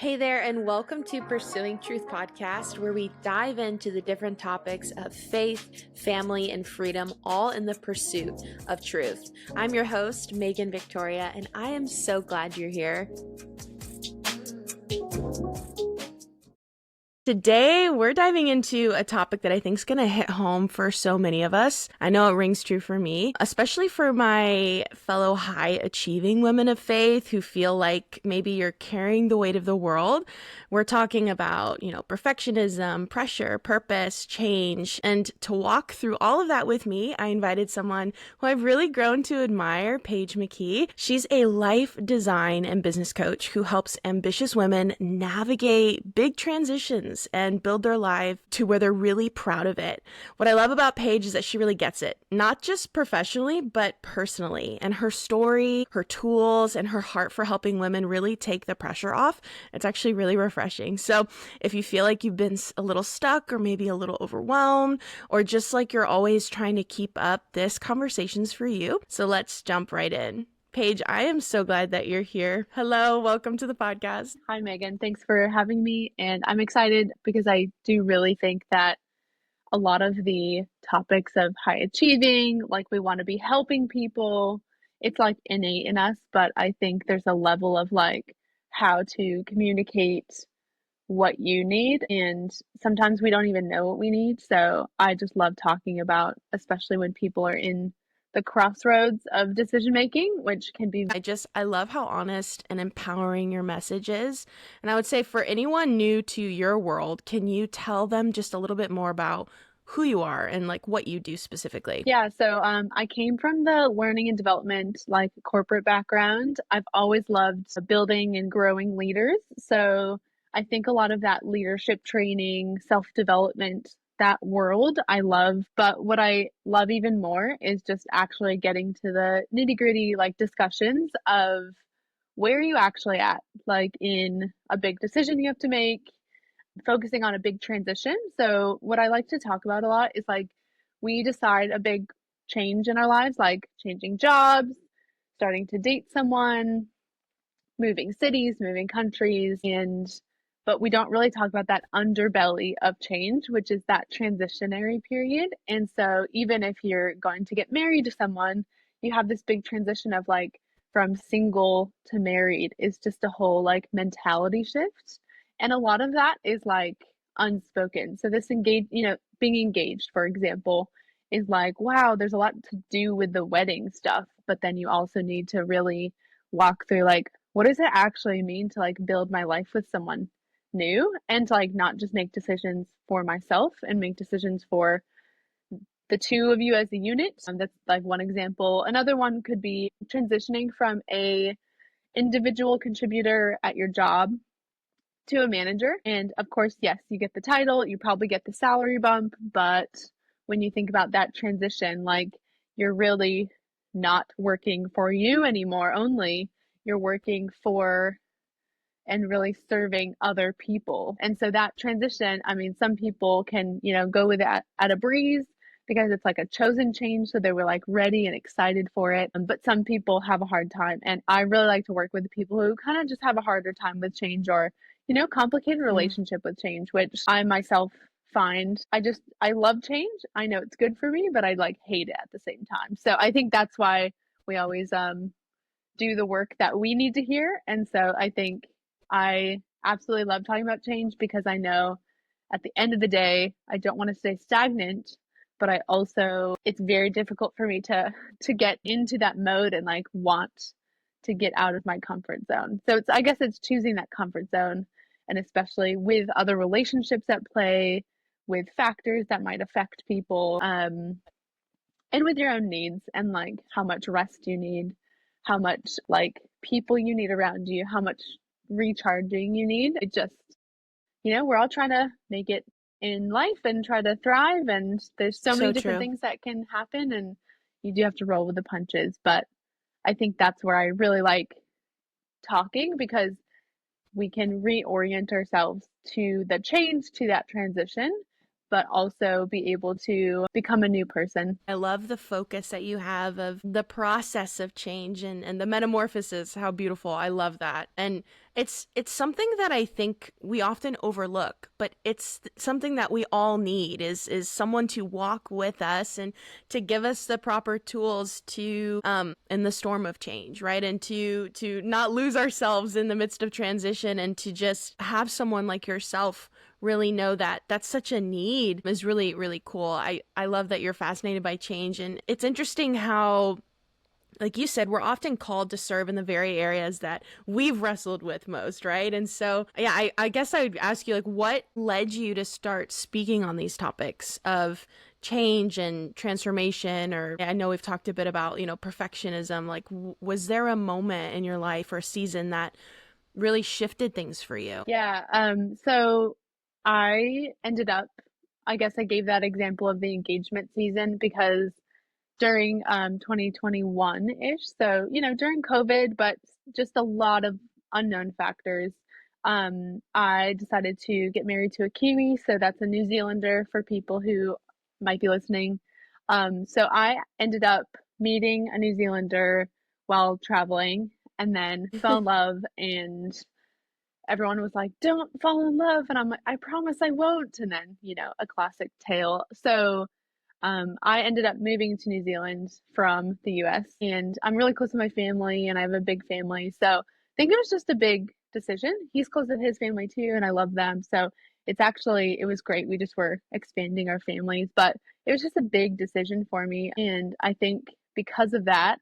Hey there, and welcome to Pursuing Truth podcast, where we dive into the different topics of faith, family, and freedom, all in the pursuit of truth. I'm your host, Megan Victoria, and I am so glad you're here. Today, we're diving into a topic that I think is going to hit home for so many of us. I know it rings true for me, especially for my fellow high achieving women of faith who feel like maybe you're carrying the weight of the world. We're talking about, perfectionism, pressure, purpose, change. And to walk through all of that with me, I invited someone who I've really grown to admire, Paige McKee. She's a life design and business coach who helps ambitious women navigate big transitions and build their life to where they're really proud of it. What I love about Paige is that she really gets it, not just professionally, but personally. And her story, her tools, and her heart for helping women really take the pressure off. It's actually really refreshing. So if you feel like you've been a little stuck or maybe a little overwhelmed, or just like you're always trying to keep up, this conversation's for you. So let's jump right in. Paige, I am so glad that you're here. Hello, welcome to the podcast. Hi, Megan. Thanks for having me. And I'm excited because I do really think that a lot of the topics of high achieving, like we want to be helping people, it's like innate in us. But I think there's a level of like how to communicate what you need. And sometimes we don't even know what we need. So I just love talking about, especially when people are in the crossroads of decision making, which can be. I love how honest and empowering your message is. And I would say for anyone new to your world, can you tell them just a little bit more about who you are and like what you do specifically? Yeah, so I came from the learning and development, like corporate background. I've always loved building and growing leaders. So I think a lot of that leadership training, self-development, that world I love. But what I love even more is just actually getting to the nitty-gritty like discussions of where are you actually at, like in a big decision you have to make, focusing on a big transition. So what I like to talk about a lot is like we decide a big change in our lives, like changing jobs, starting to date someone, moving cities, moving countries, and but we don't really talk about that underbelly of change, which is that transitionary period. And so even if you're going to get married to someone, you have this big transition of like from single to married is just a whole like mentality shift. And a lot of that is like unspoken. So this being engaged, for example, is like, wow, there's a lot to do with the wedding stuff, but then you also need to really walk through like what does it actually mean to like build my life with someone new and to like not just make decisions for myself and make decisions for the two of you as a unit. That's like one example. Another one could be transitioning from a individual contributor at your job to a manager. And of course, yes, you get the title, you probably get the salary bump, but when you think about that transition, like you're really not working for you anymore only, you're working for and really serving other people. And so that transition, I mean, some people can, go with that at a breeze because it's like a chosen change. So they were like ready and excited for it. But some people have a hard time. And I really like to work with people who kind of just have a harder time with change or, complicated relationship with change, which I myself find I love change. I know it's good for me, but I like hate it at the same time. So I think that's why we always do the work that we need to hear. And so I think I absolutely love talking about change because I know at the end of the day, I don't want to stay stagnant, but I also it's very difficult for me to get into that mode and like want to get out of my comfort zone. So I guess it's choosing that comfort zone and especially with other relationships at play, with factors that might affect people, and with your own needs and like how much rest you need, how much like people you need around you, how much recharging you need. It just, we're all trying to make it in life and try to thrive. And there's so many different things that can happen and you do have to roll with the punches. But I think that's where I really like talking because we can reorient ourselves to the change, to that transition, but also be able to become a new person. I love the focus that you have of the process of change and the metamorphosis. How beautiful. I love that. And it's something that I think we often overlook, but it's something that we all need is someone to walk with us and to give us the proper tools to in the storm of change, right? And to not lose ourselves in the midst of transition, and to just have someone like yourself really know that that's such a need is really, really cool. I love that you're fascinated by change. And it's interesting how, like you said, we're often called to serve in the very areas that we've wrestled with most, right? And so, yeah, I guess I would ask you, like, what led you to start speaking on these topics of change and transformation? Or I know we've talked a bit about, perfectionism. Like, was there a moment in your life or a season that really shifted things for you? Yeah, so I ended up, I guess I gave that example of the engagement season because during 2021-ish, so during COVID, but just a lot of unknown factors, I decided to get married to a Kiwi, so that's a New Zealander for people who might be listening. So I ended up meeting a New Zealander while traveling and then fell in love, and everyone was like, "Don't fall in love," and I'm like, "I promise I won't." And then, a classic tale. So, I ended up moving to New Zealand from the US, and I'm really close to my family, and I have a big family. So, I think it was just a big decision. He's close to his family too, and I love them. So, it was great. We just were expanding our families, but it was just a big decision for me. And I think because of that,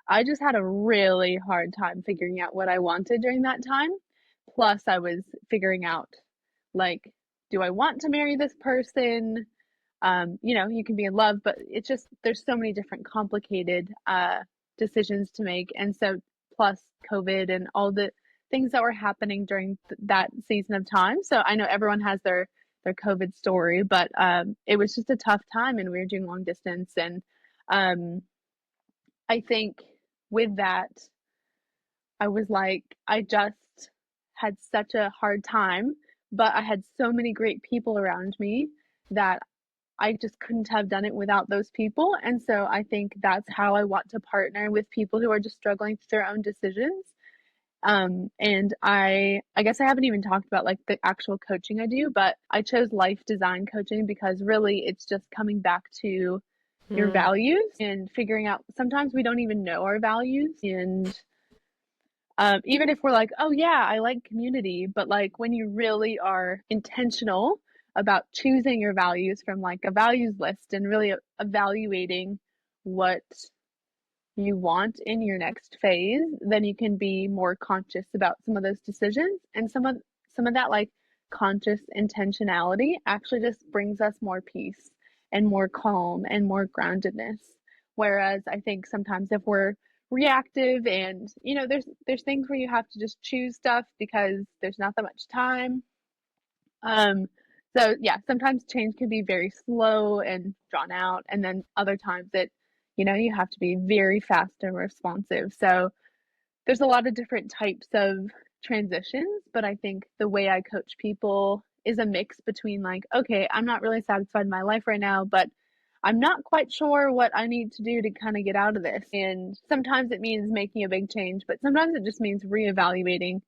I just had a really hard time figuring out what I wanted during that time. Plus, I was figuring out, like, do I want to marry this person? You can be in love, but it's just there's so many different complicated decisions to make. And so plus COVID and all the things that were happening during that season of time. So I know everyone has their COVID story, but it was just a tough time, and we were doing long distance. And um, I think with that, I was like, I just had such a hard time, but I had so many great people around me that I just couldn't have done it without those people. And so I think that's how I want to partner with people who are just struggling through their own decisions. And I guess I haven't even talked about like the actual coaching I do, but I chose life design coaching because really it's just coming back to your Hmm. values and figuring out sometimes we don't even know our values. And even if we're like, oh yeah, I like community, but like when you really are intentional about choosing your values from like a values list and really evaluating what you want in your next phase, then you can be more conscious about some of those decisions. And some of that like conscious intentionality actually just brings us more peace and more calm and more groundedness. Whereas I think sometimes if we're reactive and there's things where you have to just choose stuff because there's not that much time. um so yeah, sometimes change can be very slow and drawn out, and then other times you have to be very fast and responsive. So there's a lot of different types of transitions, but I think the way I coach people is a mix between like, okay, I'm not really satisfied in my life right now, but I'm not quite sure what I need to do to kind of get out of this. And sometimes it means making a big change, but sometimes it just means reevaluating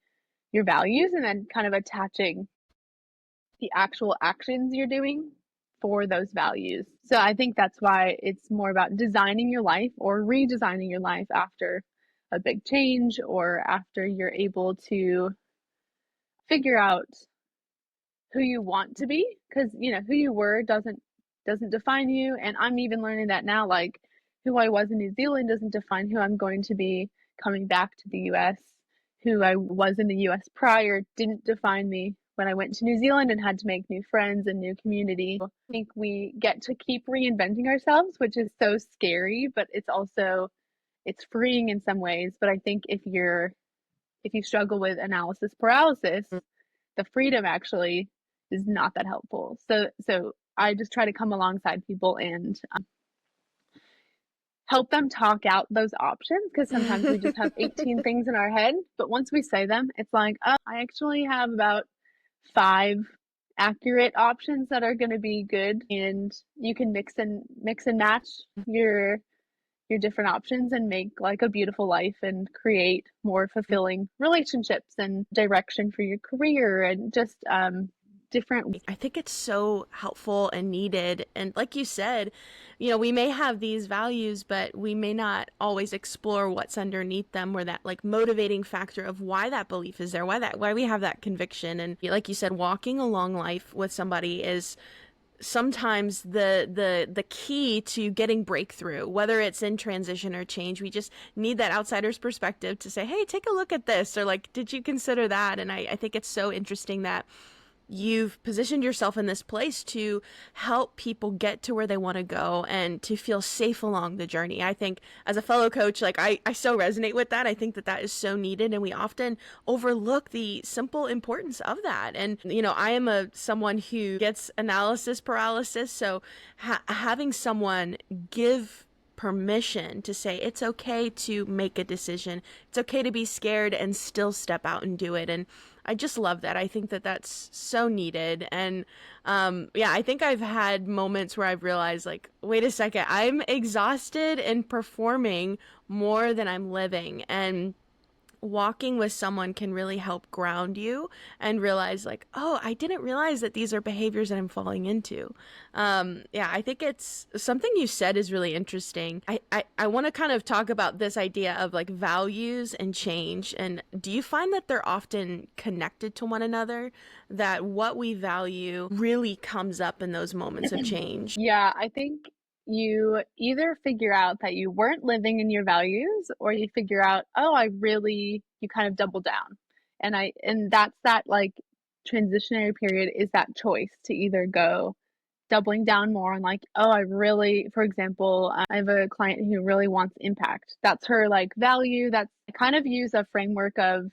your values and then kind of attaching the actual actions you're doing for those values. So I think that's why it's more about designing your life or redesigning your life after a big change or after you're able to figure out who you want to be, because who you were doesn't define you. And I'm even learning that now, like who I was in New Zealand doesn't define who I'm going to be coming back to the US. Who I was in the US prior didn't define me when I went to New Zealand and had to make new friends and new community. I think we get to keep reinventing ourselves, which is so scary, but it's freeing in some ways. But I think if you struggle with analysis paralysis, the freedom actually is not that helpful. So I just try to come alongside people and help them talk out those options, because sometimes we just have 18 things in our head, but once we say them, it's like, oh, I actually have about five accurate options that are going to be good, and you can mix and match your different options and make like a beautiful life and create more fulfilling relationships and direction for your career and just different. I think it's so helpful and needed. And like you said, we may have these values, but we may not always explore what's underneath them, where that like motivating factor of why that belief is there, why we have that conviction. And like you said, walking along life with somebody is sometimes the key to getting breakthrough, whether it's in transition or change. We just need that outsider's perspective to say, hey, take a look at this, or like, did you consider that? And I think it's so interesting that you've positioned yourself in this place to help people get to where they want to go and to feel safe along the journey. I think as a fellow coach, like I so resonate with that. I think that that is so needed, and we often overlook the simple importance of that. And I am someone who gets analysis paralysis, so having someone give permission to say it's okay to make a decision, it's okay to be scared and still step out and do it. And I just love that. I think that that's so needed. And yeah, I think I've had moments where I've realized, like, wait a second, I'm exhausted and performing more than I'm living. And walking with someone can really help ground you and realize, like, oh, I didn't realize that these are behaviors that I'm falling into. Yeah, I think it's something you said is really interesting. I want to kind of talk about this idea of like values and change. And do you find that they're often connected to one another, that what we value really comes up in those moments of change? Yeah, I think you either figure out that you weren't living in your values, or you figure out, oh, you kind of double down. And that's that like transitionary period, is that choice to either go doubling down more on like, oh, for example, I have a client who really wants impact. That's her like value. That's I kind of use a framework of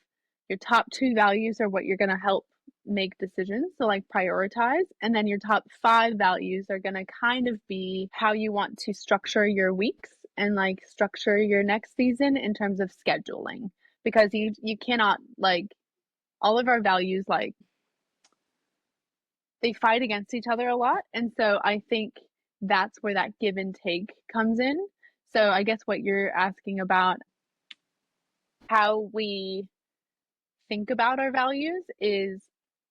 your top two values are what you're going to help make decisions. So like prioritize. And then your top five values are going to kind of be how you want to structure your weeks and like structure your next season in terms of scheduling. Because you cannot like all of our values like they fight against each other a lot. And so I think that's where that give and take comes in. So I guess what you're asking about how we think about our values is,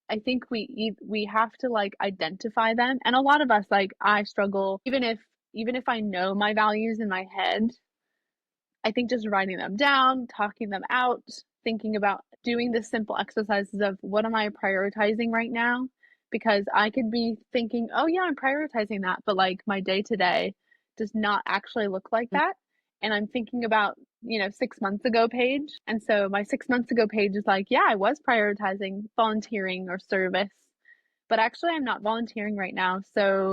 I think we have to like identify them. And a lot of us, like I struggle, even if I know my values in my head, I think just writing them down, talking them out, thinking about doing the simple exercises of what am I prioritizing right now? Because I could be thinking, oh, yeah, I'm prioritizing that, but like my day to day does not actually look like that. And I'm thinking about, 6 months ago Paige. And so my 6 months ago Paige is like, yeah, I was prioritizing volunteering or service, but actually I'm not volunteering right now. So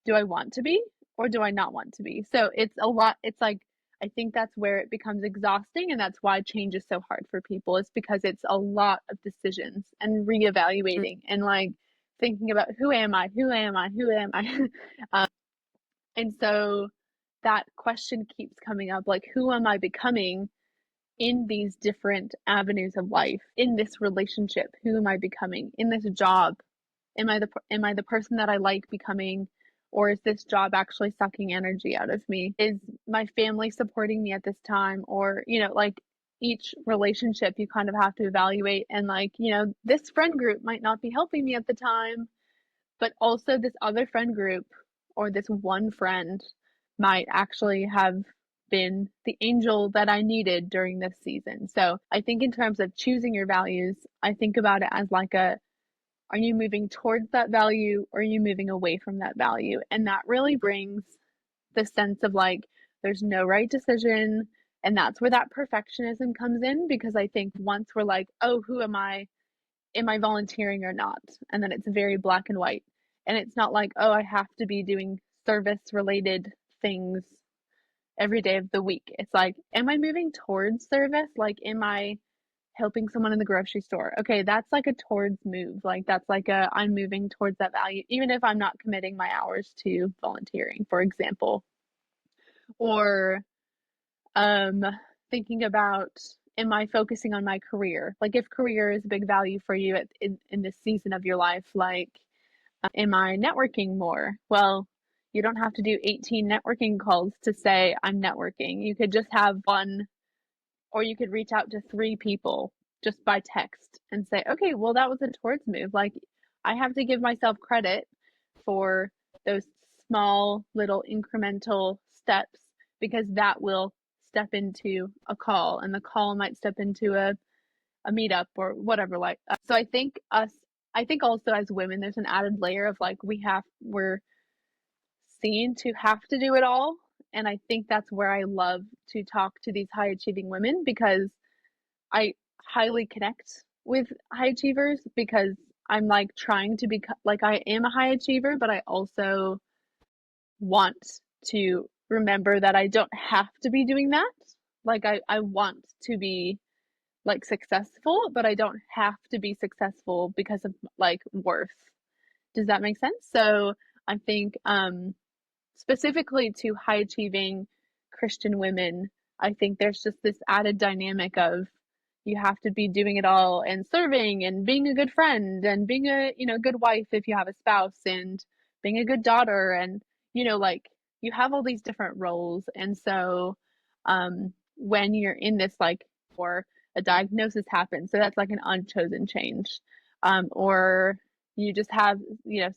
do I want to be or do I not want to be? So it's a lot. It's like, I think that's where it becomes exhausting. And that's why change is so hard for people, is because it's a lot of decisions and reevaluating and like thinking about who am I? Who am I? Who am I? And so that question keeps coming up, like, who am I becoming in these different avenues of life, in this relationship? Who am I becoming in this job? Am I the person that I like becoming, or is this job actually sucking energy out of me? Is my family supporting me at this time? Or, like each relationship you kind of have to evaluate, and like, this friend group might not be helping me at the time, but also this other friend group or this one friend might actually have been the angel that I needed during this season. So I think in terms of choosing your values, I think about it as like are you moving towards that value, or are you moving away from that value? And that really brings the sense of like, there's no right decision. And that's where that perfectionism comes in, because I think once we're like, oh, who am I? Am I volunteering or not? And then it's very black and white. And it's not like, oh, I have to be doing service related things every day of the week. It's like, am I moving towards service? Like, am I helping someone in the grocery store? Okay, that's like a towards move. Like, that's like I'm moving towards that value, even if I'm not committing my hours to volunteering, for example. Or um, thinking about, am I focusing on my career? Like, if career is a big value for you in this season of your life, like, Am I networking more? Well, you don't have to do 18 networking calls to say I'm networking. You could just have one, or you could reach out to three people just by text and say, okay, well, that was a towards move. Like, I have to give myself credit for those small little incremental steps, because that will step into a call, and the call might step into a meetup or whatever. Like, so I think also as women, there's an added layer of like, we're seen to have to do it all. And I think that's where I love to talk to these high achieving women, because I highly connect with high achievers, because I'm like trying to be like, I am a high achiever, but I also want to remember that I don't have to be doing that. Like, I want to be like successful, but I don't have to be successful because of like worth. Does that make sense? So I think specifically to high achieving Christian women, I think there's just this added dynamic of you have to be doing it all and serving and being a good friend and being a, good wife if you have a spouse, and being a good daughter, and like, you have all these different roles. And so when you're in this, like, or a diagnosis happens, so that's like an unchosen change, or you just have,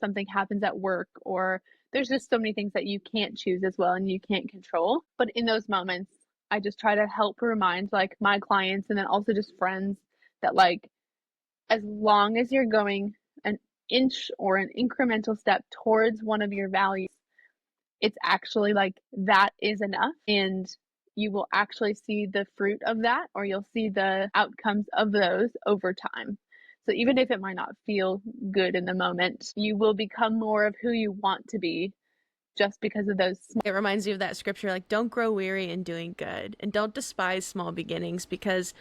something happens at work, or there's just so many things that you can't choose as well and you can't control. But in those moments, I just try to help remind like my clients, and then also just friends, that like, as long as you're going an inch or an incremental step towards one of your values, it's actually like that is enough. And you will actually see the fruit of that, or you'll see the outcomes of those over time. So even if it might not feel good in the moment, you will become more of who you want to be, just because of those. It reminds me of that scripture, like, don't grow weary in doing good and don't despise small beginnings, because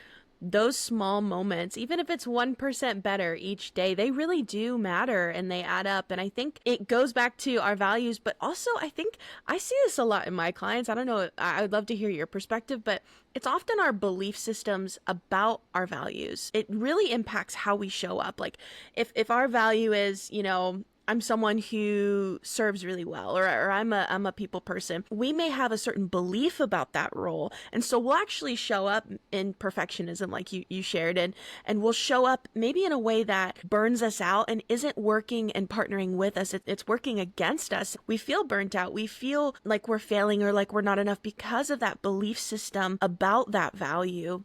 those small moments, even if it's 1% better each day, they really do matter and they add up. And I think it goes back to our values, but also I think I see this a lot in my clients. I don't know, I would love to hear your perspective, but it's often our belief systems about our values. It really impacts how we show up. Like, if our value is, I'm someone who serves really well, or I'm a people person, we may have a certain belief about that role. And so we'll actually show up in perfectionism, like you shared, and we'll show up maybe in a way that burns us out and isn't working and partnering with us. It's working against us. We feel burnt out. We feel like we're failing or like we're not enough because of that belief system about that value.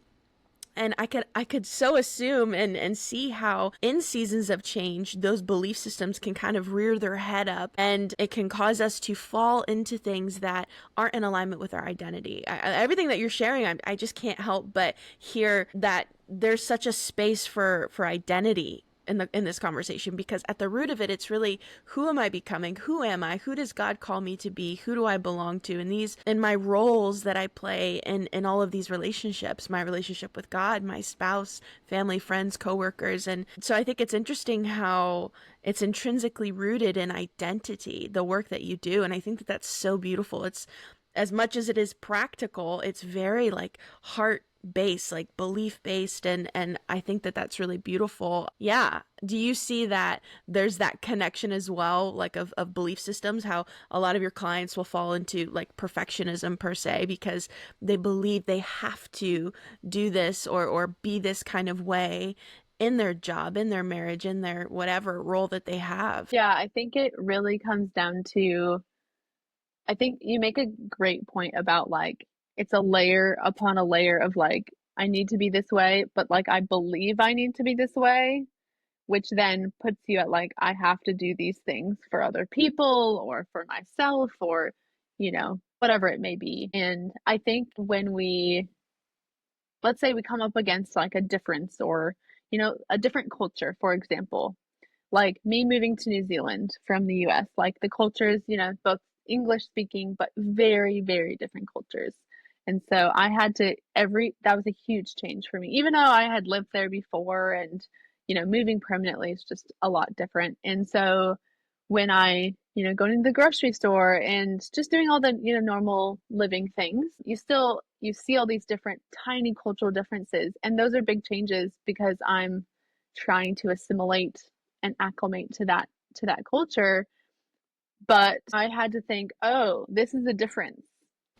And I could so assume and see how in seasons of change, those belief systems can kind of rear their head up, and it can cause us to fall into things that aren't in alignment with our identity. Everything that you're sharing, I just can't help but hear that there's such a space for identity in this conversation, because at the root of it, it's really, who am I becoming? Who am I? Who does God call me to be? Who do I belong to? And in my roles that I play in all of these relationships, my relationship with God, my spouse, family, friends, coworkers. And so I think it's interesting how it's intrinsically rooted in identity, the work that you do. And I think that that's so beautiful. It's, as much as it is practical, it's very like heart based, like belief based, and I think that that's really beautiful. Yeah, do you see that there's that connection as well, like of belief systems, how a lot of your clients will fall into like perfectionism per se, because they believe they have to do this or be this kind of way in their job, in their marriage, in their whatever role that they have? Yeah, I think it really comes down to, I think you make a great point about like, it's a layer upon a layer of like, I need to be this way, but like, I believe I need to be this way, which then puts you at like, I have to do these things for other people or for myself, or, whatever it may be. And I think when let's say we come up against like a difference, or, a different culture, for example, like me moving to New Zealand from the US, like the cultures, both English speaking, but very, very different cultures. And so I had to, that was a huge change for me, even though I had lived there before, and, moving permanently is just a lot different. And so when I, going to the grocery store and just doing all the, normal living things, you see all these different tiny cultural differences. And those are big changes, because I'm trying to assimilate and acclimate to that to that culture. But I had to think, oh, this is a difference.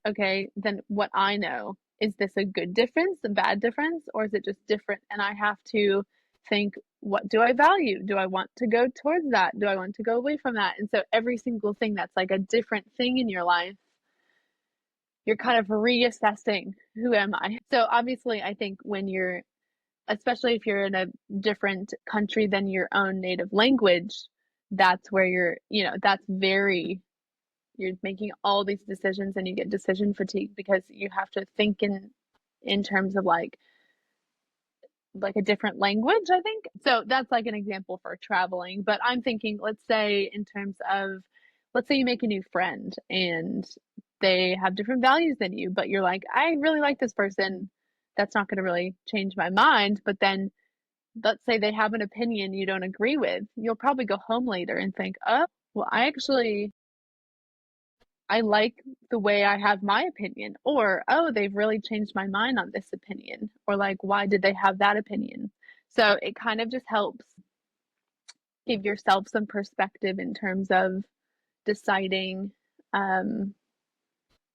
Okay, then what I know. Is this a good difference, a bad difference, or is it just different? And I have to think, what do I value? Do I want to go towards that? Do I want to go away from that? And so every single thing that's like a different thing in your life, you're kind of reassessing, who am I? So obviously, I think when you're, especially if you're in a different country than your own native language, that's where that's very, you're making all these decisions and you get decision fatigue because you have to think in terms of like a different language, I think. So that's like an example for traveling. But I'm thinking, let's say in terms of, let's say you make a new friend and they have different values than you, but you're like, I really like this person. That's not going to really change my mind. But then let's say they have an opinion you don't agree with. You'll probably go home later and think, oh, well, I like the way I have my opinion, or oh, they've really changed my mind on this opinion, or like, why did they have that opinion? So it kind of just helps give yourself some perspective in terms of deciding um,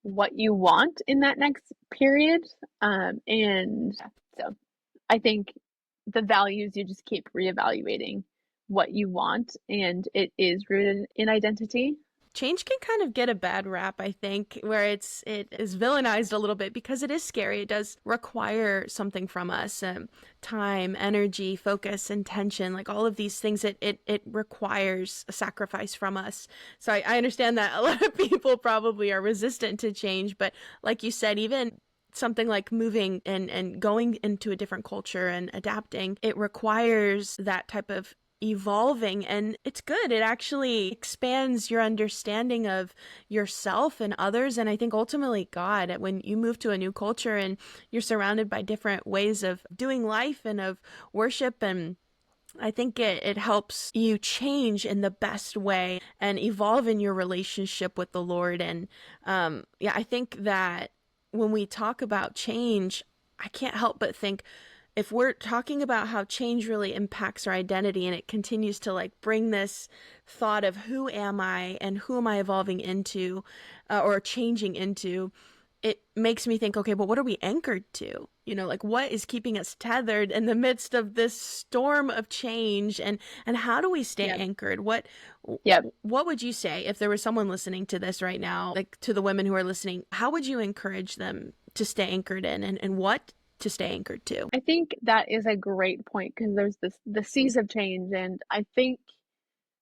what you want in that next period. And so I think the values, you just keep reevaluating what you want, and it is rooted in identity. Change can kind of get a bad rap, I think, where it is villainized a little bit because it is scary. It does require something from us, time, energy, focus, intention, like all of these things. It requires a sacrifice from us. So I understand that a lot of people probably are resistant to change, but like you said, even something like moving and going into a different culture and adapting, it requires that type of evolving, and it's good. It actually expands your understanding of yourself and others, and I think ultimately God. When you move to a new culture and you're surrounded by different ways of doing life and of worship, and I think it helps you change in the best way and evolve in your relationship with the Lord. And yeah, I think that when we talk about change, I can't help but think, if we're talking about how change really impacts our identity and it continues to like bring this thought of who am I and who am I evolving into, or changing into, it makes me think, okay, but what are we anchored to? Like what is keeping us tethered in the midst of this storm of change, and how do we stay Yep. anchored? Yep. What would you say if there was someone listening to this right now, like to the women who are listening, how would you encourage them to stay anchored in, and what to stay anchored to? I think that is a great point because there's the seas of change, and I think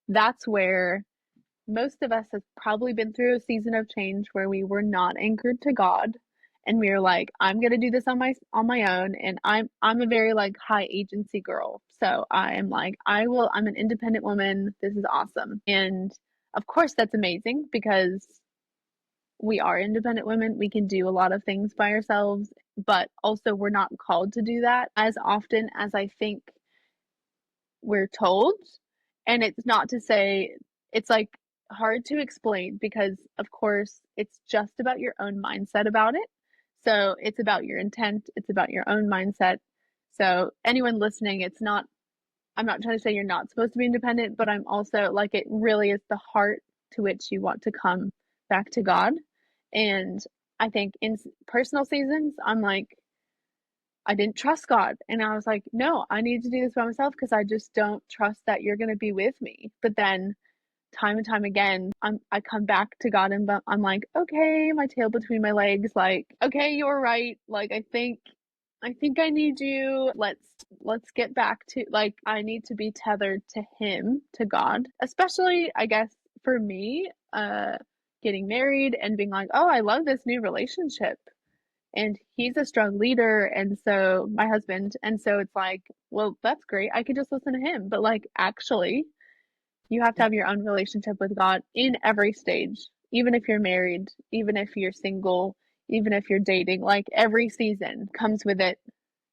that's where most of us have probably been through a season of change where we were not anchored to God, and we were like, I'm gonna do this on my own, and I'm a very like high agency girl, so I am like, I'm an independent woman. This is awesome, and of course that's amazing because we are independent women. We can do a lot of things by ourselves, but also we're not called to do that as often as I think we're told. And it's not to say, it's like hard to explain because, of course, it's just about your own mindset about it. So it's about your intent, it's about your own mindset. So, anyone listening, I'm not trying to say you're not supposed to be independent, but I'm also like, it really is the heart to which you want to come back to God. And I think in personal seasons, I'm like, I didn't trust God. And I was like, no, I need to do this by myself because I just don't trust that you're going to be with me. But then time and time again, I come back to God and I'm like, okay, my tail between my legs, like, okay, you're right. Like, I think I need you. Let's get back to, like, I need to be tethered to him, to God. Especially, I guess, for me, getting married and being like, oh, I love this new relationship, and he's a strong leader, and so my husband, and so it's like, well, that's great, I could just listen to him. But like, actually, you have to have your own relationship with God in every stage, even if you're married, even if you're single, even if you're dating, like every season comes with it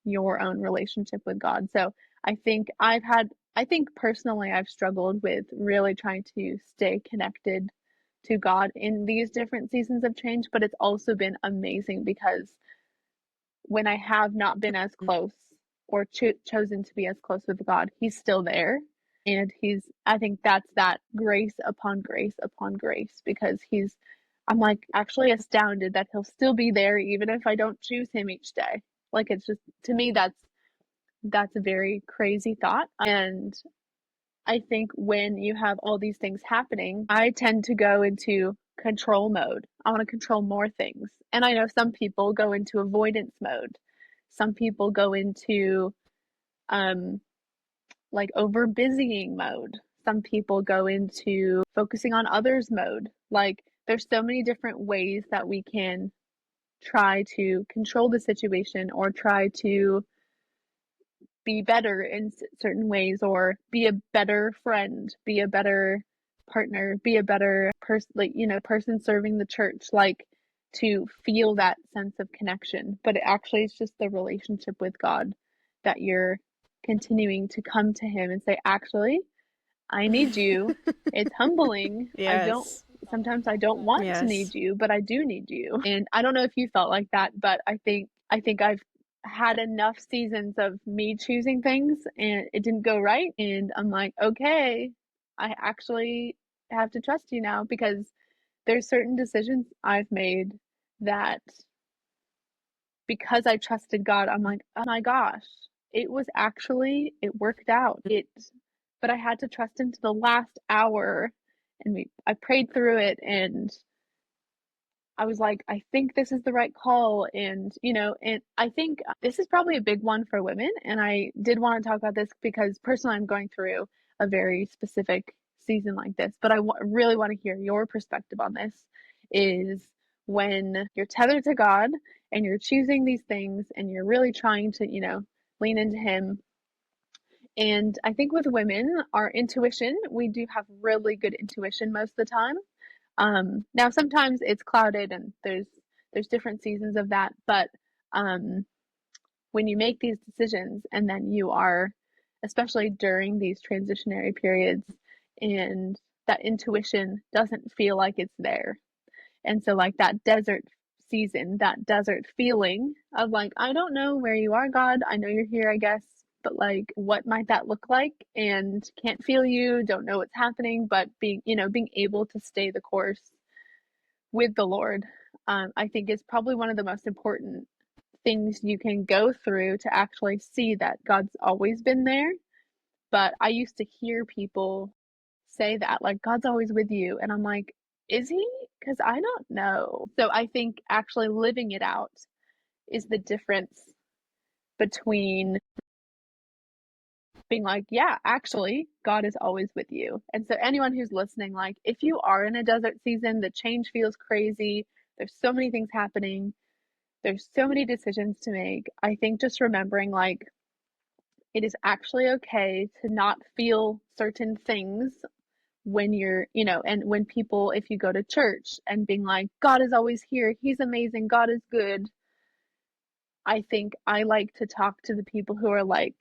your own relationship with God. So I think personally I've struggled with really trying to stay connected to God in these different seasons of change, but it's also been amazing because when I have not been as close or chosen to be as close with God, He's still there. And I think that's that grace upon grace upon grace, because I'm like actually astounded that he'll still be there even if I don't choose him each day. Like, it's just, to me, that's a very crazy thought. And I think when you have all these things happening, I tend to go into control mode. I want to control more things. And I know some people go into avoidance mode. Some people go into um like over busying mode. Some people go into focusing on others mode. Like, there's so many different ways that we can try to control the situation or try to be better in certain ways, or be a better friend, be a better partner, be a better person, like, person serving the church, like, to feel that sense of connection. But it actually is just the relationship with God, that you're continuing to come to him and say, actually, I need you. It's humbling. Yes. Sometimes I don't want to Yes. need you, but I do need you. And I don't know if you felt like that, but I think I've had enough seasons of me choosing things and it didn't go right. And I'm like, okay, I actually have to trust you now, because there's certain decisions I've made that, because I trusted God, I'm like, oh my gosh, it worked out. But I had to trust him to the last hour, and I prayed through it, and I was like, I think this is the right call. And I think this is probably a big one for women. And I did want to talk about this because personally, I'm going through a very specific season like this. But really want to hear your perspective on this. Is when you're tethered to God and you're choosing these things and you're really trying to, lean into Him. And I think with women, our intuition, we do have really good intuition most of the time. Now sometimes it's clouded and there's different seasons of that, but um, when you make these decisions and then you are, especially during these transitionary periods, and that intuition doesn't feel like it's there. And so, like, that desert season, that desert feeling of like, I don't know where you are, God. I know you're here, I guess, but like, what might that look like? And can't feel you, don't know what's happening, but being able to stay the course with the Lord, I think is probably one of the most important things you can go through to actually see that God's always been there. But I used to hear people say that, like, God's always with you. And I'm like, is he? Because I don't know. So I think actually living it out is the difference between being like, yeah, actually, God is always with you. And so, anyone who's listening, like, if you are in a desert season, the change feels crazy, there's so many things happening, there's so many decisions to make. I think just remembering, like, it is actually okay to not feel certain things when and when people, if you go to church and being like, God is always here, He's amazing, God is good. I think I like to talk to the people who are like,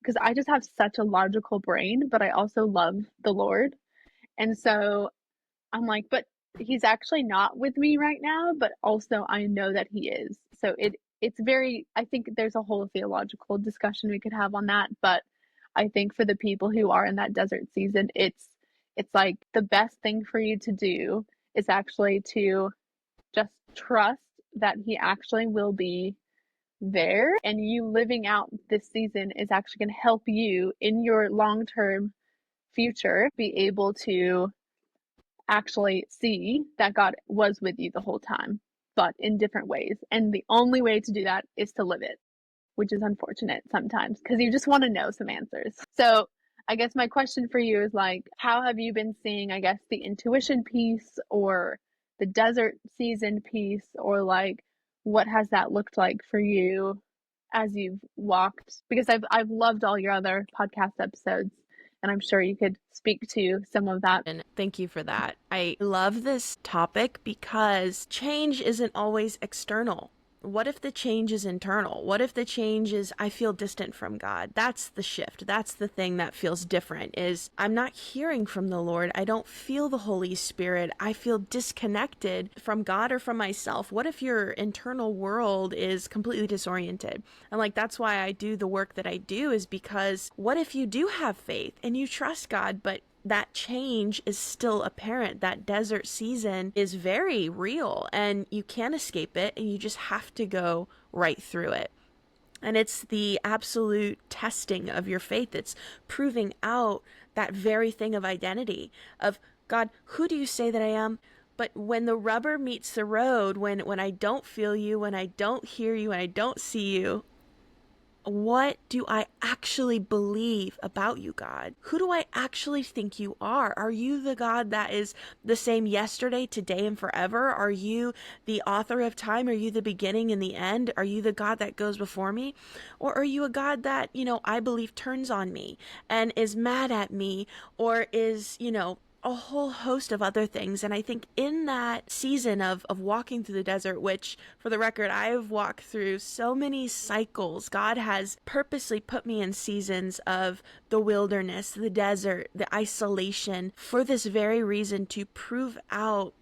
because I just have such a logical brain, but I also love the Lord. And so I'm like, but He's actually not with me right now, but also I know that He is. So it's very, I think there's a whole theological discussion we could have on that, but I think for the people who are in that desert season, it's like the best thing for you to do is actually to just trust that He actually will be there, and you living out this season is actually going to help you in your long-term future be able to actually see that God was with you the whole time, but in different ways. And the only way to do that is to live it, which is unfortunate sometimes because you just want to know some answers. So, I guess my question for you is, like, how have you been seeing, I guess, the intuition piece or the desert season piece, or like, what has that looked like for you as you've walked? Because I've loved all your other podcast episodes, and I'm sure you could speak to some of that. And thank you for that. I love this topic because change isn't always external. What if the change is internal? What if the change is I feel distant from God? That's the shift. That's the thing that feels different, is I'm not hearing from the Lord. I don't feel the Holy Spirit. I feel disconnected from God or from myself. What if your internal world is completely disoriented? And like, that's why I do the work that I do, is because what if you do have faith and you trust God, but that change is still apparent. That desert season is very real and you can't escape it, and you just have to go right through it. And it's the absolute testing of your faith. It's proving out that very thing of identity of, God, who do you say that I am? But when the rubber meets the road, when I don't feel you, when I don't hear you, when I don't see you, what do I actually believe about you, God? Who do I actually think you are? Are you the God that is the same yesterday, today, and forever? Are you the author of time? Are you the beginning and the end? Are you the God that goes before me? Or are you a God that, I believe turns on me and is mad at me, or is, a whole host of other things? And I think in that season of walking through the desert, which for the record, I've walked through so many cycles. God has purposely put me in seasons of the wilderness, the desert, the isolation, for this very reason, to prove out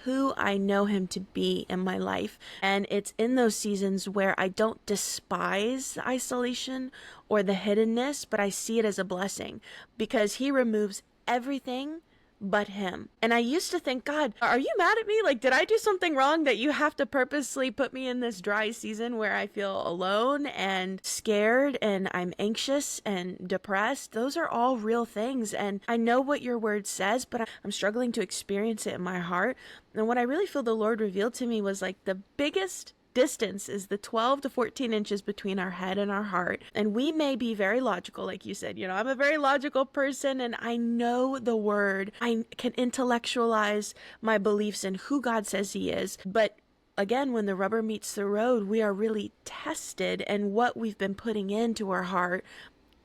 who I know him to be in my life. And it's in those seasons where I don't despise the isolation or the hiddenness, but I see it as a blessing, because he removes everything but him. And I used to think, God, are you mad at me? Like, did I do something wrong that you have to purposely put me in this dry season where I feel alone and scared and I'm anxious and depressed? Those are all real things. And I know what your word says, but I'm struggling to experience it in my heart. And what I really feel the Lord revealed to me was like the biggest distance is the 12 to 14 inches between our head and our heart. And we may be very logical, like you said, I'm a very logical person and I know the word. I can intellectualize my beliefs in who God says he is. But again, when the rubber meets the road, we are really tested, and what we've been putting into our heart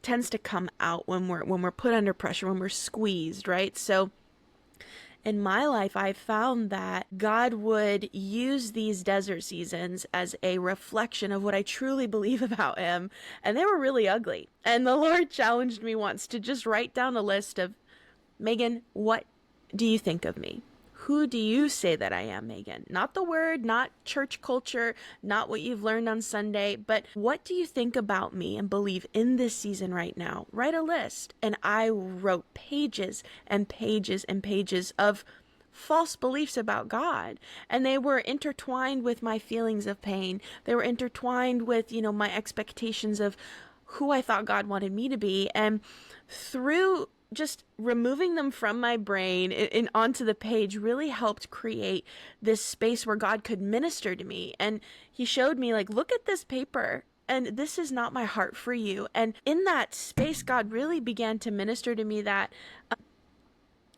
tends to come out when we're put under pressure, when we're squeezed, right? So in my life, I found that God would use these desert seasons as a reflection of what I truly believe about him. And they were really ugly. And the Lord challenged me once to just write down a list of, Megan, what do you think of me? Who do you say that I am, Megan? Not the word, not church culture, not what you've learned on Sunday, but what do you think about me and believe in this season right now? Write a list. And I wrote pages and pages and pages of false beliefs about God. And they were intertwined with my feelings of pain. They were intertwined with, my expectations of who I thought God wanted me to be. And through just removing them from my brain and onto the page really helped create this space where God could minister to me. And he showed me, like, look at this paper, and this is not my heart for you. And in that space, God really began to minister to me that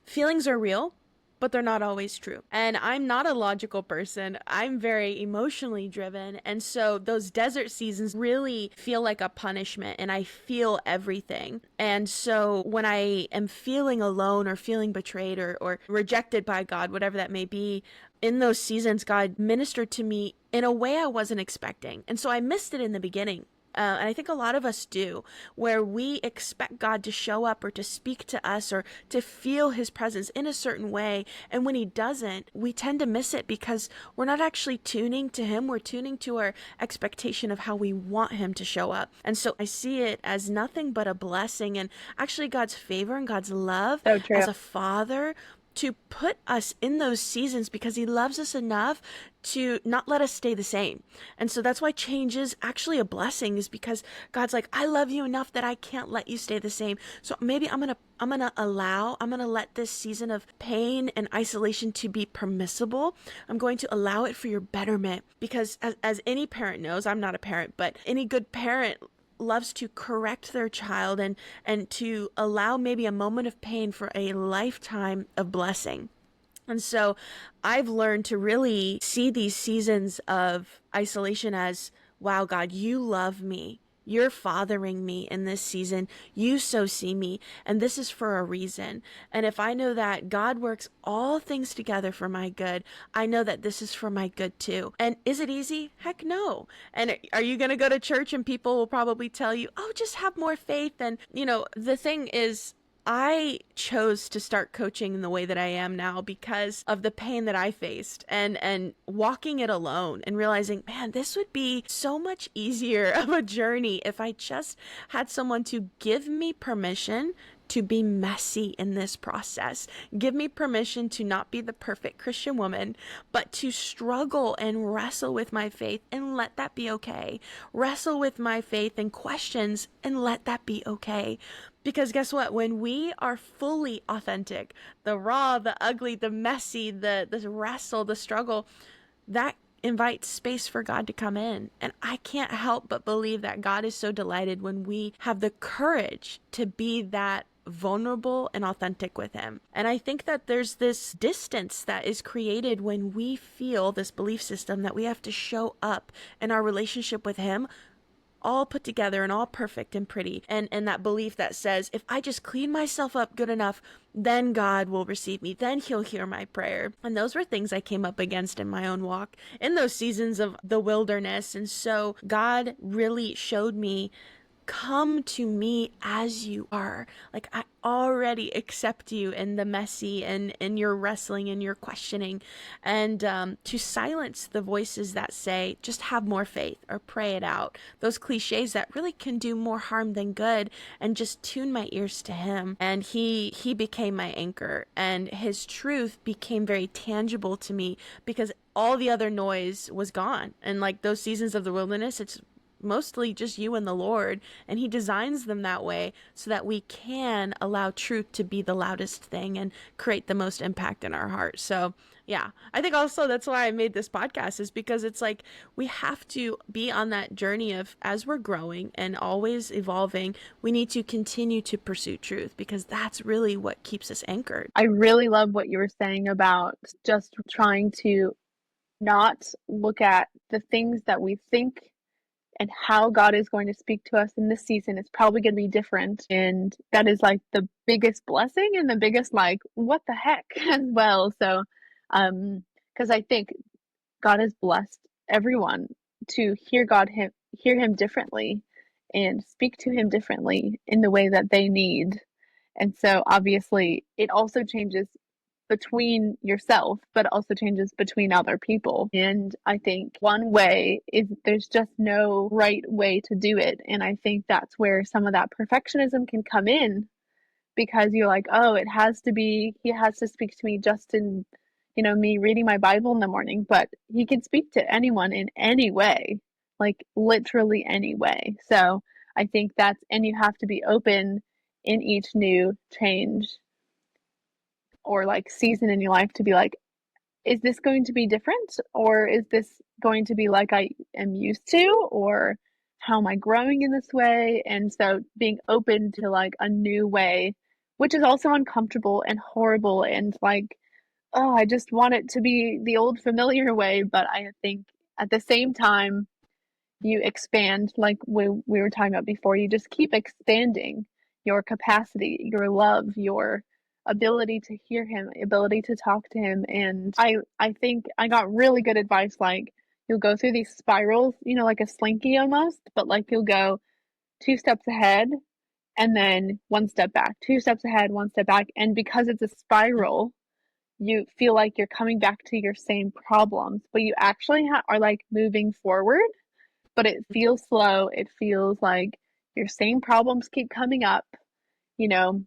feelings are real, but they're not always true. And I'm not a logical person. I'm very emotionally driven. And so those desert seasons really feel like a punishment, and I feel everything. And so when I am feeling alone or feeling betrayed or rejected by God, whatever that may be, in those seasons, God ministered to me in a way I wasn't expecting. And so I missed it in the beginning. And I think a lot of us do, where we expect God to show up or to speak to us or to feel his presence in a certain way. And when he doesn't, we tend to miss it because we're not actually tuning to him. We're tuning to our expectation of how we want him to show up. And so I see it as nothing but a blessing, and actually God's favor and God's love So true. as a father to put us in those seasons, because he loves us enough to not let us stay the same. And so that's why change is actually a blessing, is because God's like, I love you enough that I can't let you stay the same. So maybe I'm going to let this season of pain and isolation to be permissible. I'm going to allow it for your betterment, because as any parent knows, I'm not a parent, but any good parent loves to correct their child and to allow maybe a moment of pain for a lifetime of blessing. And so I've learned to really see these seasons of isolation as, wow, God, you love me. You're fathering me in this season. You so see me, and this is for a reason. And if I know that God works all things together for my good, I know that this is for my good too. And is it easy? Heck no. And are you going to go to church and people will probably tell you, oh, just have more faith? And, the thing is, I chose to start coaching in the way that I am now because of the pain that I faced and walking it alone and realizing, man, this would be so much easier of a journey if I just had someone to give me permission to be messy in this process. Give me permission to not be the perfect Christian woman, but to struggle and wrestle with my faith and let that be okay. Wrestle with my faith and questions and let that be okay. Because guess what? When we are fully authentic, the raw, the ugly, the messy, the wrestle, the struggle, that invites space for God to come in. And I can't help but believe that God is so delighted when we have the courage to be that vulnerable and authentic with him. And I think that there's this distance that is created when we feel this belief system that we have to show up in our relationship with him all put together and all perfect and pretty, and that belief that says if I just clean myself up good enough, then God will receive me, then he'll hear my prayer. And those were things I came up against in my own walk in those seasons of the wilderness. And so God really showed me, come to me as you are. Like, I already accept you in the messy and in your wrestling and your questioning, and to silence the voices that say just have more faith or pray it out, those cliches that really can do more harm than good, and just tune my ears to him. And he became my anchor, and his truth became very tangible to me because all the other noise was gone. And like those seasons of the wilderness, it's mostly just you and the Lord, and he designs them that way so that we can allow truth to be the loudest thing and create the most impact in our heart. So yeah, I think also that's why I made this podcast, is because it's like we have to be on that journey of, as we're growing and always evolving, we need to continue to pursue truth, because that's really what keeps us anchored. I really love what you were saying about just trying to not look at the things that we think and how God is going to speak to us in this season is probably going to be different. And that is like the biggest blessing and the biggest, like, what the heck as well. So, because I think God has blessed everyone to hear him differently and speak to him differently in the way that they need. And so obviously it also changes between yourself, but also changes between other people. And I think one way is there's just no right way to do it. And I think that's where some of that perfectionism can come in, because you're like, oh, he has to speak to me just in, me reading my Bible in the morning, but he can speak to anyone in any way, like literally any way. So I think and you have to be open in each new change or like season in your life to be like, is this going to be different, or is this going to be like I am used to, or how am I growing in this way? And so being open to like a new way, which is also uncomfortable and horrible, and like, oh, I just want it to be the old familiar way. But I think at the same time, you expand, like we were talking about before, you just keep expanding your capacity, your love, your ability to hear him, ability to talk to him. And I think I got really good advice, like you'll go through these spirals, like a slinky almost, but like you'll go 2 steps ahead and then 1 step back, 2 steps ahead, 1 step back. And because it's a spiral, you feel like you're coming back to your same problems, but you actually are like moving forward, but it feels slow. It feels like your same problems keep coming up, you know,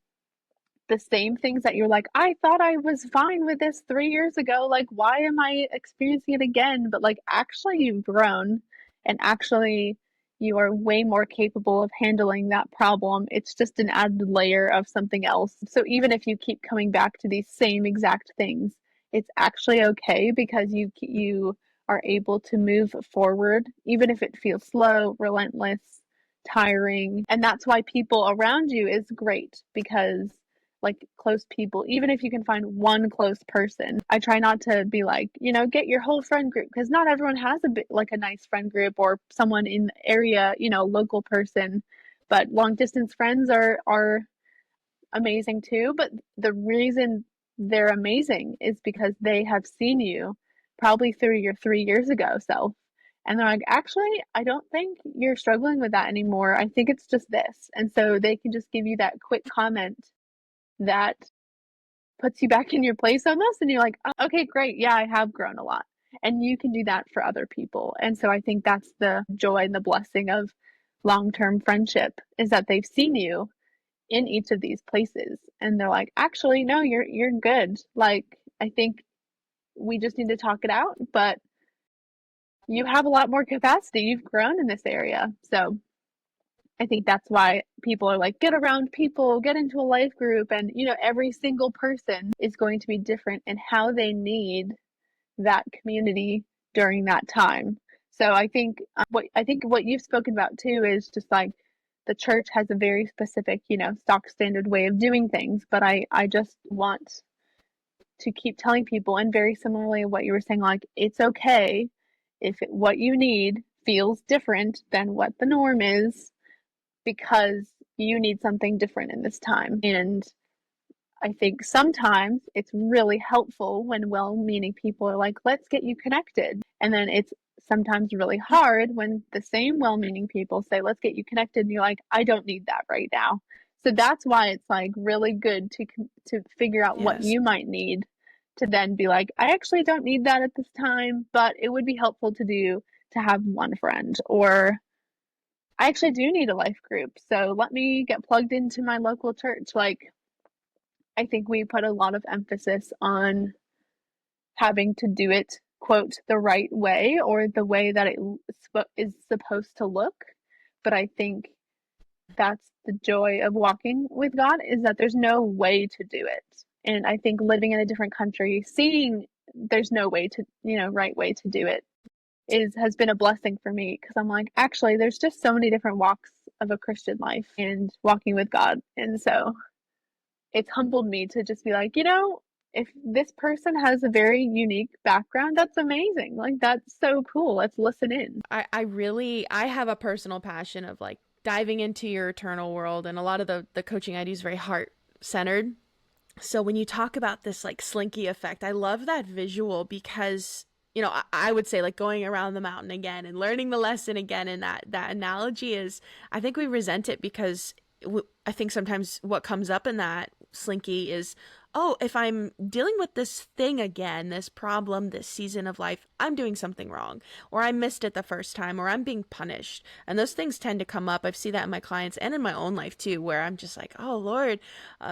the same things that you're like, I thought I was fine with this 3 years ago. Like, why am I experiencing it again? But like, actually, you've grown, and actually, you are way more capable of handling that problem. It's just an added layer of something else. So even if you keep coming back to these same exact things, it's actually okay, because you are able to move forward, even if it feels slow, relentless, tiring. And that's why people around you is great, because like close people, even if you can find one close person. I try not to be like, get your whole friend group, because not everyone has like a nice friend group or someone in the area, local person. But long distance friends are amazing too. But the reason they're amazing is because they have seen you probably through your 3 years ago self. And they're like, actually, I don't think you're struggling with that anymore. I think it's just this. And so they can just give you that quick comment that puts you back in your place almost. And you're like, oh, okay, great. Yeah, I have grown a lot. And you can do that for other people. And so I think that's the joy and the blessing of long-term friendship, is that they've seen you in each of these places and they're like, actually, no, you're good. Like, I think we just need to talk it out, but you have a lot more capacity. You've grown in this area. So I think that's why people are like, get around people, get into a life group. And, every single person is going to be different in how they need that community during that time. So I think what you've spoken about too is just like the church has a very specific, stock standard way of doing things. But I just want to keep telling people, and very similarly what you were saying, like, it's okay if what you need feels different than what the norm is, because you need something different in this time. And I think sometimes it's really helpful when well-meaning people are like, let's get you connected. And then it's sometimes really hard when the same well-meaning people say, let's get you connected. And you're like, I don't need that right now. So that's why it's like really good to figure out what Yes. you might need, to then be like, I actually don't need that at this time, but it would be helpful to have one friend, or I actually do need a life group. So let me get plugged into my local church. Like, I think we put a lot of emphasis on having to do it, quote, the right way, or the way that it is supposed to look. But I think that's the joy of walking with God, is that there's no way to do it. And I think living in a different country, seeing there's no way to, right way to do it, has been a blessing for me, because I'm like, actually, there's just so many different walks of a Christian life and walking with God. And so it's humbled me to just be like, if this person has a very unique background, that's amazing. Like, that's so cool. Let's listen in. I have a personal passion of like diving into your eternal world, and a lot of the coaching I do is very heart centered. So when you talk about this like slinky effect, I love that visual because I would say like going around the mountain again and learning the lesson again. And that analogy is, I think we resent it because I think sometimes what comes up in that slinky is, oh, if I'm dealing with this thing again, this problem, this season of life, I'm doing something wrong, or I missed it the first time, or I'm being punished. And those things tend to come up. I've seen that in my clients and in my own life too, where I'm just like, oh Lord,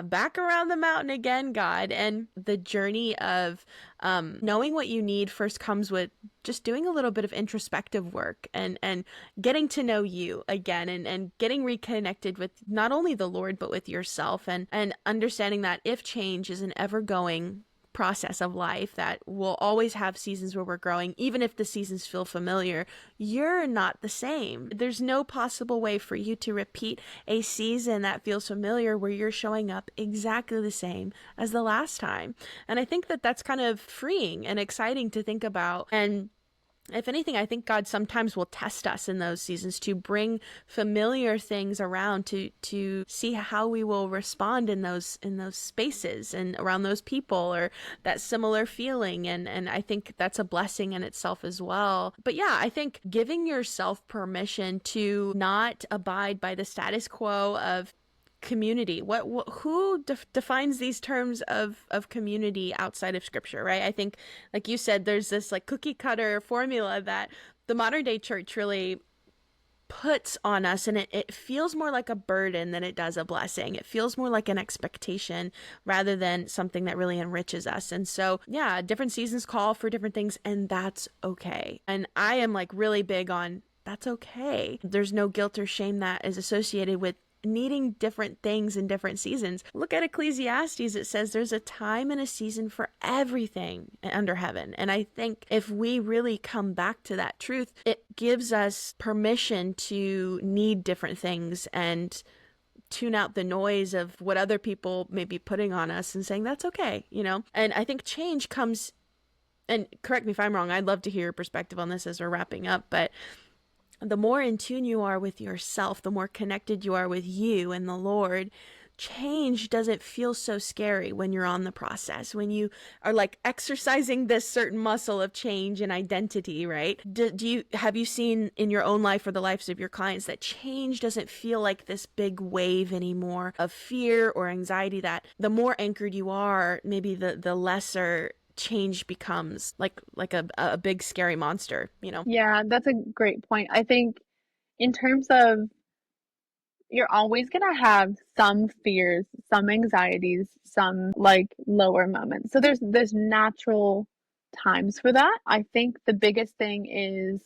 back around the mountain again, God. And the journey of knowing what you need first comes with just doing a little bit of introspective work, and getting to know you again, and getting reconnected with not only the Lord, but with yourself, and understanding that if change is an ever going process of life, that we'll always have seasons where we're growing, even if the seasons feel familiar. You're not the same. There's no possible way for you to repeat a season that feels familiar where you're showing up exactly the same as the last time. And I think that that's kind of freeing and exciting to think about. And if anything, I think God sometimes will test us in those seasons to bring familiar things around, to see how we will respond in those spaces and around those people, or that similar feeling. And I think that's a blessing in itself as well. But yeah, I think giving yourself permission to not abide by the status quo of community. Who defines these terms of community outside of scripture, right? I think, like you said, there's this like cookie cutter formula that the modern day church really puts on us, and it feels more like a burden than it does a blessing. It feels more like an expectation rather than something that really enriches us. And so yeah, different seasons call for different things, and that's okay. And I am like really big on that's okay. There's no guilt or shame that is associated with needing different things in different seasons. Look at Ecclesiastes. It says there's a time and a season for everything under heaven. And I think if we really come back to that truth, it gives us permission to need different things, and tune out the noise of what other people may be putting on us and saying that's okay, you know? And I think change comes, and correct me if I'm wrong, I'd love to hear your perspective on this as we're wrapping up, but the more in tune you are with yourself, the more connected you are with you and the Lord, change doesn't feel so scary when you're on the process, when you are like exercising this certain muscle of change and identity, right? Do you have you seen in your own life or the lives of your clients that change doesn't feel like this big wave anymore of fear or anxiety, that the more anchored you are, maybe the lesser change becomes like a big scary monster, you know? Yeah, that's a great point. I think in terms of you're always gonna have some fears, some anxieties, some like lower moments. So there's natural times for that. I think the biggest thing is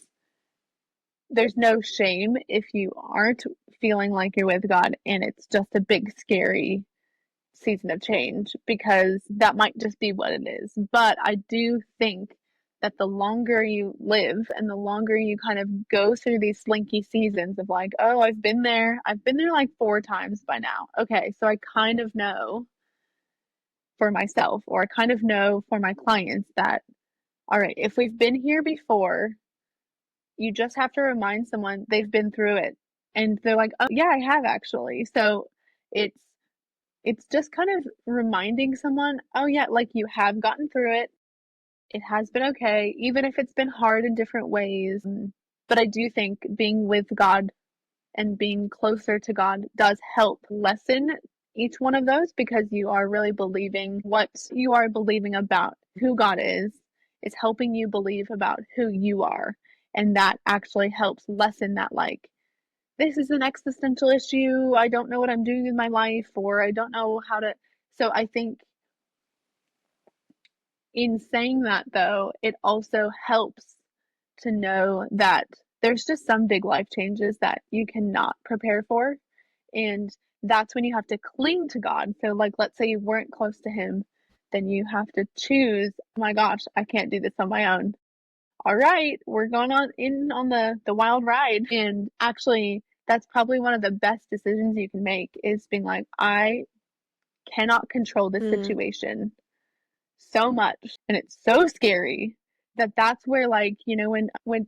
there's no shame if you aren't feeling like you're with God and it's just a big scary season of change, because that might just be what it is. But I do think that the longer you live and the longer you kind of go through these slinky seasons of like, oh, I've been there like 4 times by now. Okay, so I kind of know for myself, or I kind of know for my clients that, all right, if we've been here before, you just have to remind someone they've been through it. And they're like, oh, yeah, I have actually. So it's it's just kind of reminding someone, oh yeah, like you have gotten through it. It has been okay, even if it's been hard in different ways. But I do think being with God and being closer to God does help lessen each one of those, because you are really believing what you are believing about who God is helping you believe about who you are. And that actually helps lessen that, like, this is an existential issue. I don't know what I'm doing in my life, or I don't know how to. So I think in saying that, though, it also helps to know that there's just some big life changes that you cannot prepare for. And that's when you have to cling to God. So, like, let's say you weren't close to Him, then you have to choose, oh my gosh, I can't do this on my own. All right, we're going on the wild ride. And actually, that's probably one of the best decisions you can make, is being like, I cannot control this Mm, situation so much, and it's so scary that that's where, like, you know, when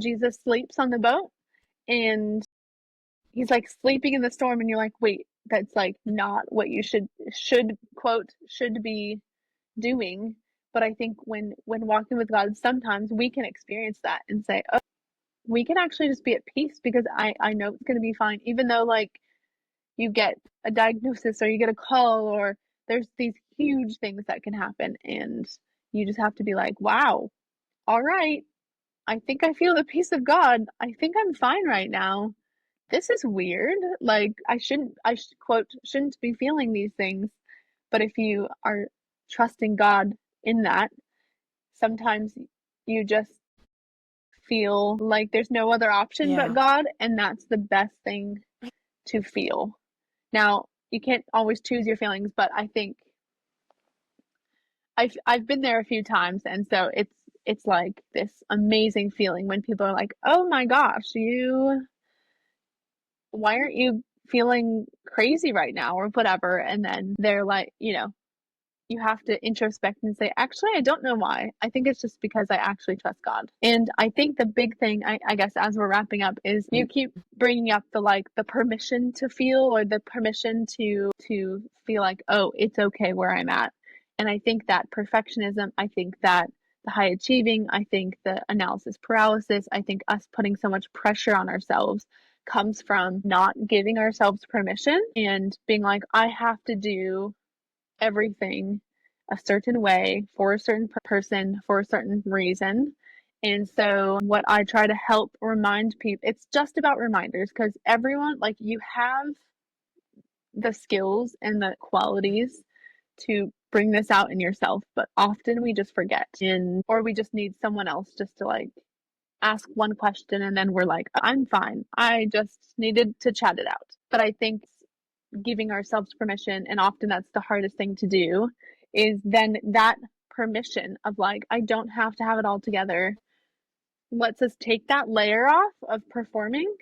Jesus sleeps on the boat and he's like sleeping in the storm, and you're like, wait, that's like not what you should be doing. But I think when walking with God, sometimes we can experience that and say, oh, we can actually just be at peace, because I know it's going to be fine, even though, like, you get a diagnosis or you get a call, or there's these huge things that can happen, and you just have to be like, wow, all right, I think I feel the peace of God. I think I'm fine right now. This is weird. Like, quote, shouldn't be feeling these things. But if you are trusting God in that, sometimes you just feel like there's no other option but yeah. God, and that's the best thing to feel. Now, you can't always choose your feelings, but I think I've been there a few times, and so it's like this amazing feeling when people are like, "Oh my gosh, you why aren't you feeling crazy right now?" or whatever, and then they're like, you know, you have to introspect and say, actually, I don't know why. I think it's just because I actually trust God. And I think the big thing, I guess, as we're wrapping up, is you keep bringing up the, like, the permission to feel, or the permission to feel like, oh, it's okay where I'm at. And I think that perfectionism, I think that the high achieving, I think the analysis paralysis, I think us putting so much pressure on ourselves comes from not giving ourselves permission and being like, I have to do everything a certain way for a certain person for a certain reason. And so, what I try to help remind people, it's just about reminders, because everyone, like, you have the skills and the qualities to bring this out in yourself, but often we just forget, and or we just need someone else just to, like, ask one question, and then we're like, I'm fine. I just needed to chat it out. But I think giving ourselves permission, and often that's the hardest thing to do, is then that permission of, like, I don't have to have it all together, lets us take that layer off of performing,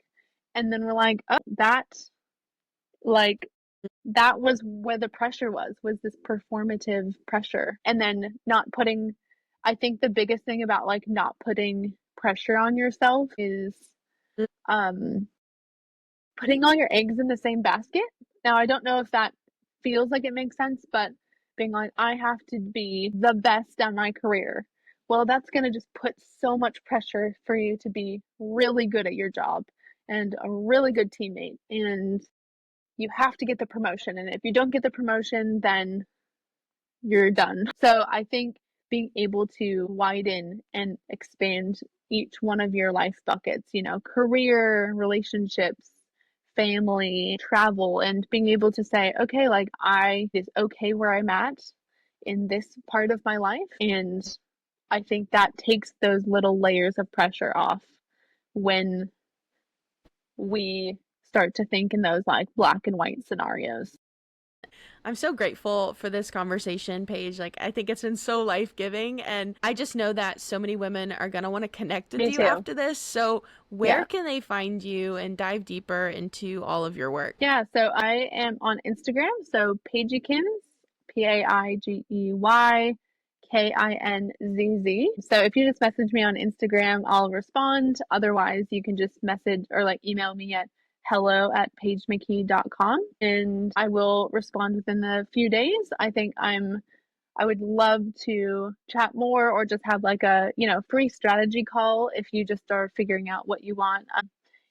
and then we're like, oh, that Like that was where the pressure was this performative pressure. And then not putting, I think the biggest thing about like not putting pressure on yourself is um putting all your eggs in the same basket. Now, I don't know if that feels like it makes sense, but being like, I have to be the best at my career. Well, that's going to just put so much pressure for you to be really good at your job and a really good teammate. And you have to get the promotion. And if you don't get the promotion, then you're done. So I think being able to widen and expand each one of your life buckets, you know, career, relationships, family, travel, and being able to say, okay, like I is okay where I'm at in this part of my life. And I think that takes those little layers of pressure off when we start to think in those like black and white scenarios. I'm so grateful for this conversation, Paige. Like, I think it's been so life giving. And I just know that so many women are going to want to connect with Me you too. after this. So, where Yeah. can they find you and dive deeper into all of your work? Yeah, so I am on Instagram. So Paigekins, PaigeyKinzz. So if you just message me on Instagram, I'll respond. Otherwise, you can just message or like email me at hello@paigemckee.com and I will respond within a few days. I would love to chat more or just have like a, you know, free strategy call if you just are figuring out what you want.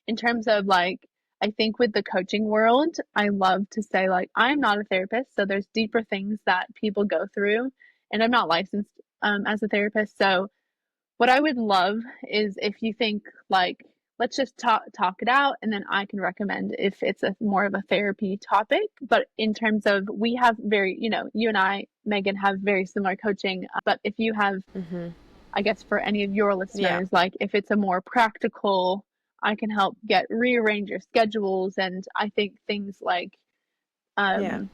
In terms of like, I think with the coaching world, I love to say like, I'm not a therapist, so there's deeper things that people go through, and I'm not licensed as a therapist. So what I would love is if you think like, let's just talk it out, and then I can recommend if it's a more of a therapy topic. But in terms of we have very, you know, you and I, Megan, have very similar coaching. But if you have, Mm-hmm. I guess for any of your Yeah. listeners, like if it's a more practical, I can help get rearrange your schedules, and I think things like Yeah. um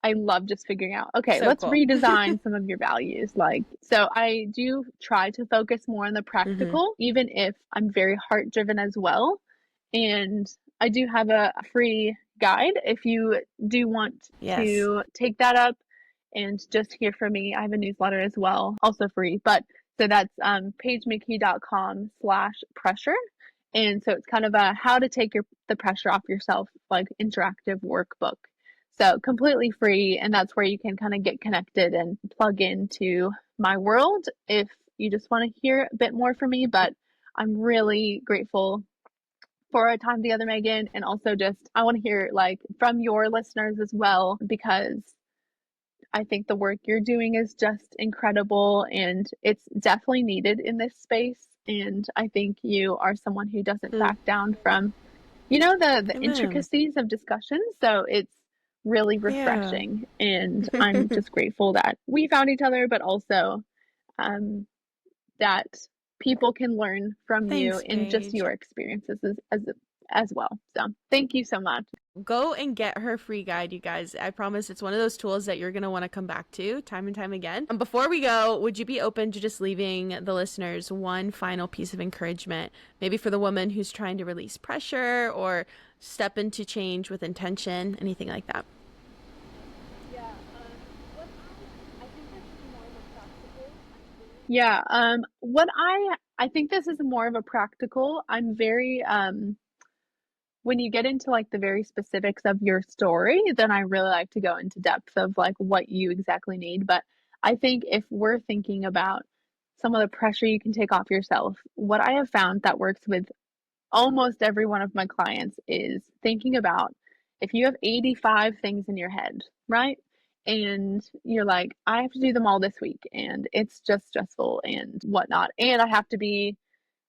I love just figuring out, okay, So let's cool. redesign some of your values. Like, so I do try to focus more on the Mm-hmm. practical, even if I'm very heart driven as well. And I do have a free guide if you do want Yes. to take that up and just hear from me. I have a newsletter as well, also free. But so that's paigemckee.com/pressure. And so it's kind of a how to take the pressure off yourself, like interactive workbook. So completely free, and that's where you can kind of get connected and plug into my world if you just want to hear a bit more from me. But I'm really grateful for our time together, Megan, and also just I want to hear like from your listeners as well because I think the work you're doing is just incredible and it's definitely needed in this space. And I think you are someone who doesn't Mm. back down from, you know, the Amen. intricacies of discussion. So it's really Yeah. refreshing. And I'm just grateful that we found each other, but also um, that people can learn from you Thanks, in just Paige. your experiences as well. So thank you so much. Go and get her free guide, you guys. I promise it's one of those tools that you're going to want to come back to time and time again. And before we go, would you be open to just leaving the listeners one final piece of encouragement? Maybe for the woman who's trying to release pressure or step into change with intention, anything like that. Yeah, what I think this is more of a practical. I'm very when you get into like the very specifics of your story, then I really like to go into depth of like what you exactly need. But I think if we're thinking about some of the pressure you can take off yourself, what I have found that works with almost every one of my clients is thinking about if you have 85 things in your head, right? And you're like, I have to do them all this week, and it's just stressful and whatnot. And I have to be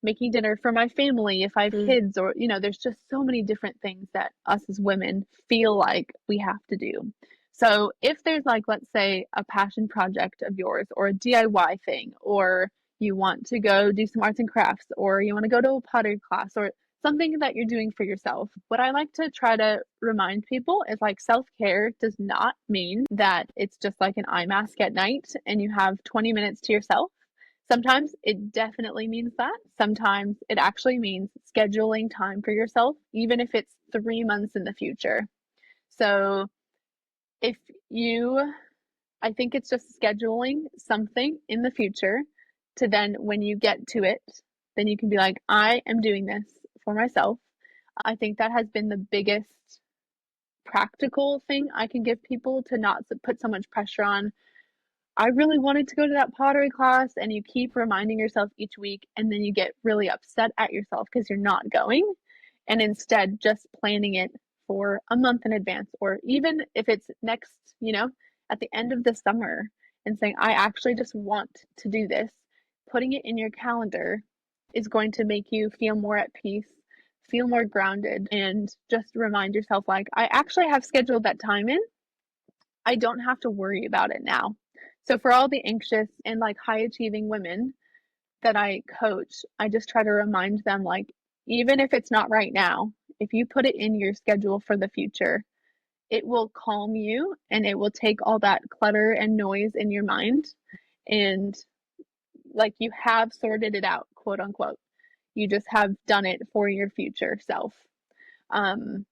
making dinner for my family if I have Mm. kids, or, you know, there's just so many different things that us as women feel like we have to do. So if there's like, let's say, a passion project of yours or a DIY thing, or you want to go do some arts and crafts, or you want to go to a pottery class, or something that you're doing for yourself. What I like to try to remind people is like self care does not mean that it's just like an eye mask at night and you have 20 minutes to yourself. Sometimes it definitely means that. Sometimes it actually means scheduling time for yourself, even if it's 3 months in the future. So if you, I think it's just scheduling something in the future to then when you get to it, then you can be like, I am doing this for myself. I think that has been the biggest practical thing I can give people to not put so much pressure on. I really wanted to go to that pottery class, and you keep reminding yourself each week, and then you get really upset at yourself because you're not going, and instead just planning it for a month in advance, or even if it's next, at the end of the summer, and saying, I actually just want to do this. Putting it in your calendar is going to make you feel more at peace, feel more grounded, and just remind yourself, like, I actually have scheduled that time in. I don't have to worry about it now. So for all the anxious and like high achieving women that I coach, I just try to remind them, like, even if it's not right now, if you put it in your schedule for the future, it will calm you and it will take all that clutter and noise in your mind, and like you have sorted it out, quote unquote. You just have done it for your future self. Um,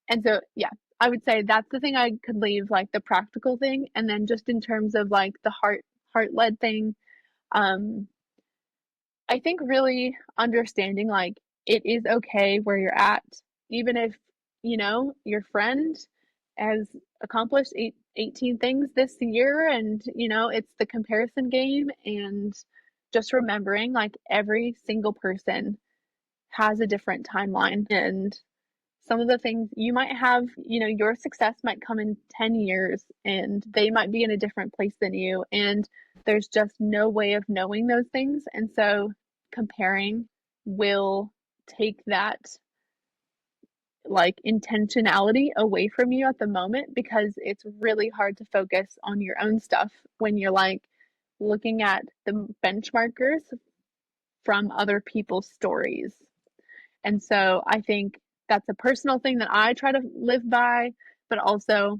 and so, yeah, I would say that's the thing I could leave, like the practical thing. And then just in terms of like the heart led thing, um, I think really understanding like it is okay where you're at, even if, your friend has accomplished 18 things this year, and, it's the comparison game. And just remembering like every single person has a different timeline, and some of the things you might have, your success might come in 10 years and they might be in a different place than you. And there's just no way of knowing those things. And so comparing will take that like intentionality away from you at the moment, because it's really hard to focus on your own stuff when you're like looking at the benchmarkers from other people's stories. And so I think that's a personal thing that I try to live by, but also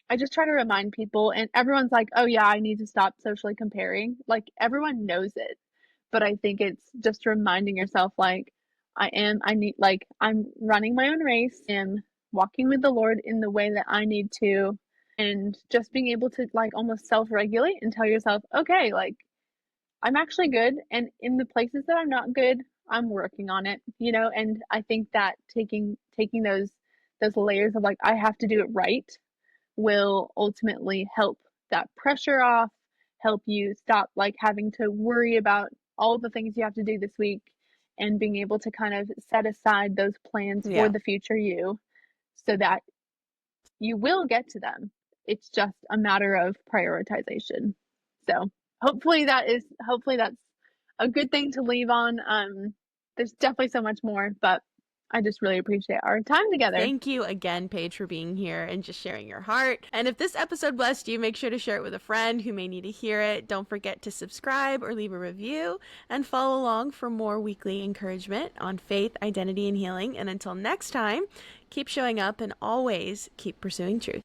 I just try to remind people, and everyone's like, oh, yeah, I need to stop socially comparing. Like, everyone knows it. But I think it's just reminding yourself, like, I'm running my own race and walking with the Lord in the way that I need to. And just being able to, like, almost self regulate and tell yourself, okay, like, I'm actually good, and in the places that I'm not good, I'm working on it, and I think that taking those layers of like I have to do it right will ultimately help that pressure off, help you stop like having to worry about all the things you have to do this week, and being able to kind of set aside those plans for Yeah. the future you, so that you will get to them. It's just a matter of prioritization. So hopefully that's a good thing to leave on. There's definitely so much more, but I just really appreciate our time together. Thank you again, Paige, for being here and just sharing your heart. And if this episode blessed you, make sure to share it with a friend who may need to hear it. Don't forget to subscribe or leave a review, and follow along for more weekly encouragement on faith, identity, and healing. And until next time, keep showing up and always keep pursuing truth.